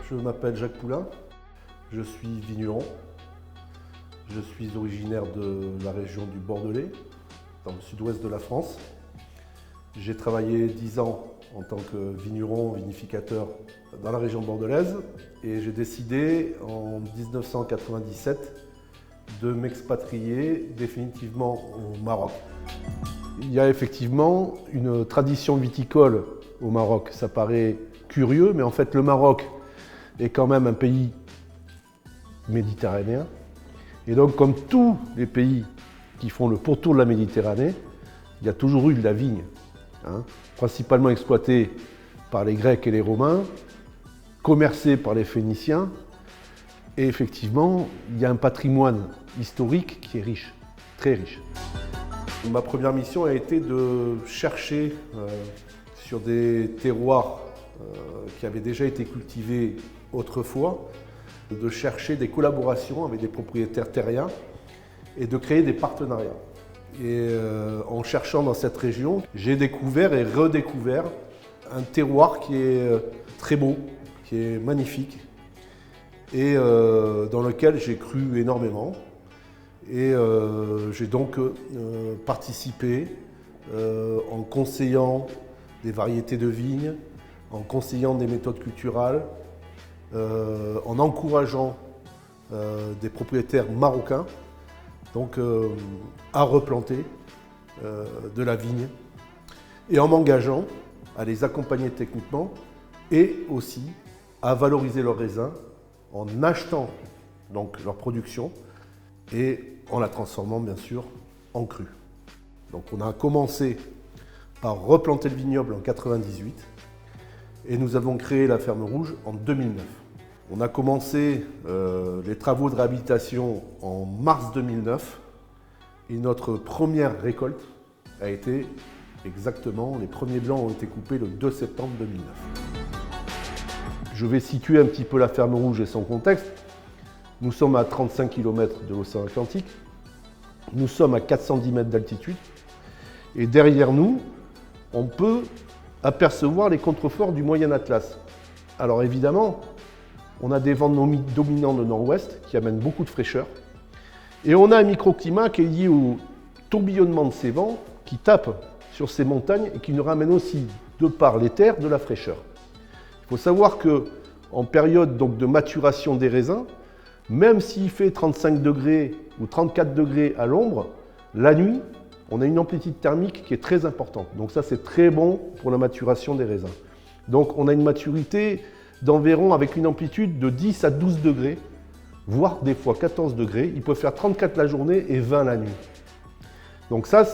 Je m'appelle Jacques Poulain, je suis vigneron. Je suis originaire de la région du Bordelais, dans le sud-ouest de la France. J'ai travaillé 10 ans en tant que vigneron, vinificateur dans la région bordelaise et j'ai décidé en 1997 de m'expatrier définitivement au Maroc. Il y a effectivement une tradition viticole au Maroc. Ça paraît curieux, mais en fait le Maroc est quand même un pays méditerranéen. Et donc, comme tous les pays qui font le pourtour de la Méditerranée, il y a toujours eu de la vigne, principalement exploitée par les Grecs et les Romains, commercée par les Phéniciens. Et effectivement, il y a un patrimoine historique qui est riche, très riche. Ma première mission a été de chercher sur des terroirs qui avaient déjà été cultivés autrefois, de chercher des collaborations avec des propriétaires terriens et de créer des partenariats. Et en cherchant dans cette région, j'ai découvert et redécouvert un terroir qui est très beau, qui est magnifique et dans lequel j'ai cru énormément. Et j'ai donc participé en conseillant des variétés de vignes, en conseillant des méthodes culturales, en encourageant des propriétaires marocains donc, à replanter de la vigne et en m'engageant à les accompagner techniquement et aussi à valoriser leurs raisins en achetant donc, leur production et en la transformant bien sûr en cru. Donc on a commencé par replanter le vignoble en 1998 et nous avons créé la Ferme Rouge en 2009. On a commencé les travaux de réhabilitation en mars 2009 et notre première récolte a été exactement, les premiers blancs ont été coupés le 2 septembre 2009. Je vais situer un petit peu la Ferme Rouge et son contexte. Nous sommes à 35 km de l'océan Atlantique, nous sommes à 410 mètres d'altitude et derrière nous, on peut apercevoir les contreforts du Moyen Atlas. Alors évidemment, on a des vents dominants de nord-ouest qui amènent beaucoup de fraîcheur et on a un microclimat qui est lié au tourbillonnement de ces vents qui tapent sur ces montagnes et qui nous ramènent aussi, de par les terres, de la fraîcheur. Il faut savoir qu'en période donc, de maturation des raisins, même s'il fait 35 degrés ou 34 degrés à l'ombre, la nuit, on a une amplitude thermique qui est très importante. Donc ça, c'est très bon pour la maturation des raisins. Donc on a une maturité d'environ avec une amplitude de 10 à 12 degrés, voire des fois 14 degrés. Il peut faire 34 la journée et 20 la nuit. Donc ça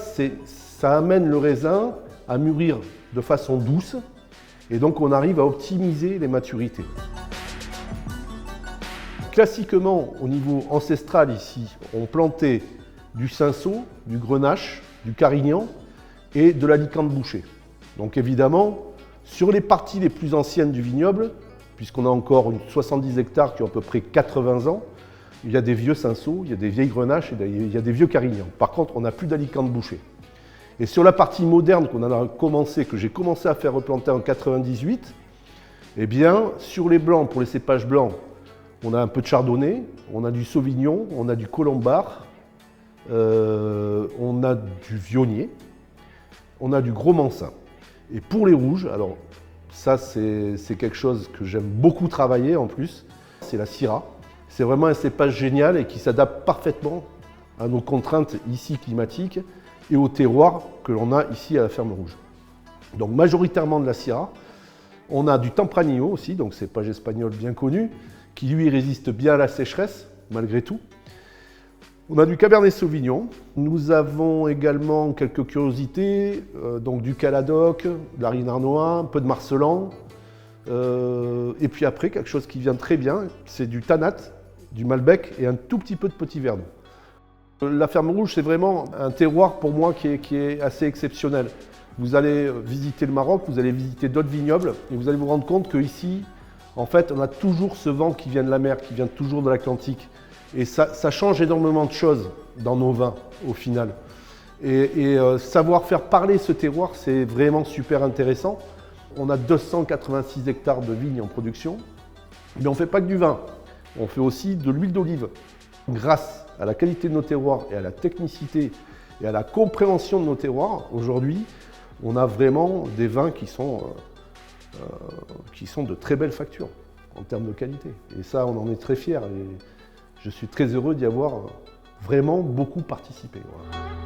amène le raisin à mûrir de façon douce et donc on arrive à optimiser les maturités. Classiquement, au niveau ancestral ici, on plantait du cinsault, du grenache, du carignan et de l'alicante bouchée. Donc évidemment, sur les parties les plus anciennes du vignoble, puisqu'on a encore 70 hectares qui ont à peu près 80 ans, il y a des vieux cinsauts, il y a des vieilles grenaches et il y a des vieux carignans. Par contre, on n'a plus d'alicante bouchée. Et sur la partie moderne que j'ai commencé à faire replanter en 98, eh bien, sur les blancs, pour les cépages blancs, on a un peu de chardonnay, on a du sauvignon, on a du colombard, on a du viognier, on a du gros mansin. Et pour les rouges, alors ça c'est quelque chose que j'aime beaucoup travailler en plus, c'est la Syrah. C'est vraiment un cépage génial et qui s'adapte parfaitement à nos contraintes ici climatiques et au terroir que l'on a ici à la Ferme Rouge. Donc majoritairement de la Syrah. On a du Tempranillo aussi, donc cépage espagnol bien connu, qui lui résiste bien à la sécheresse, malgré tout. On a du Cabernet Sauvignon. Nous avons également quelques curiosités, donc du Caladoc, de la Rigne-Arnois, un peu de Marselan. Et puis après, quelque chose qui vient très bien, c'est du Tanat, du Malbec et un tout petit peu de Petit Verdon. La Ferme Rouge, c'est vraiment un terroir pour moi qui est assez exceptionnel. Vous allez visiter le Maroc, vous allez visiter d'autres vignobles et vous allez vous rendre compte qu'ici, en fait, on a toujours ce vent qui vient de la mer, qui vient toujours de l'Atlantique. Et ça change énormément de choses dans nos vins, au final. Et savoir faire parler ce terroir, c'est vraiment super intéressant. On a 286 hectares de vignes en production. Mais on ne fait pas que du vin, on fait aussi de l'huile d'olive. Grâce à la qualité de nos terroirs et à la technicité et à la compréhension de nos terroirs, aujourd'hui, on a vraiment des vins qui sont de très belles factures en termes de qualité. Et ça, on en est très fiers. Et je suis très heureux d'y avoir vraiment beaucoup participé. Voilà.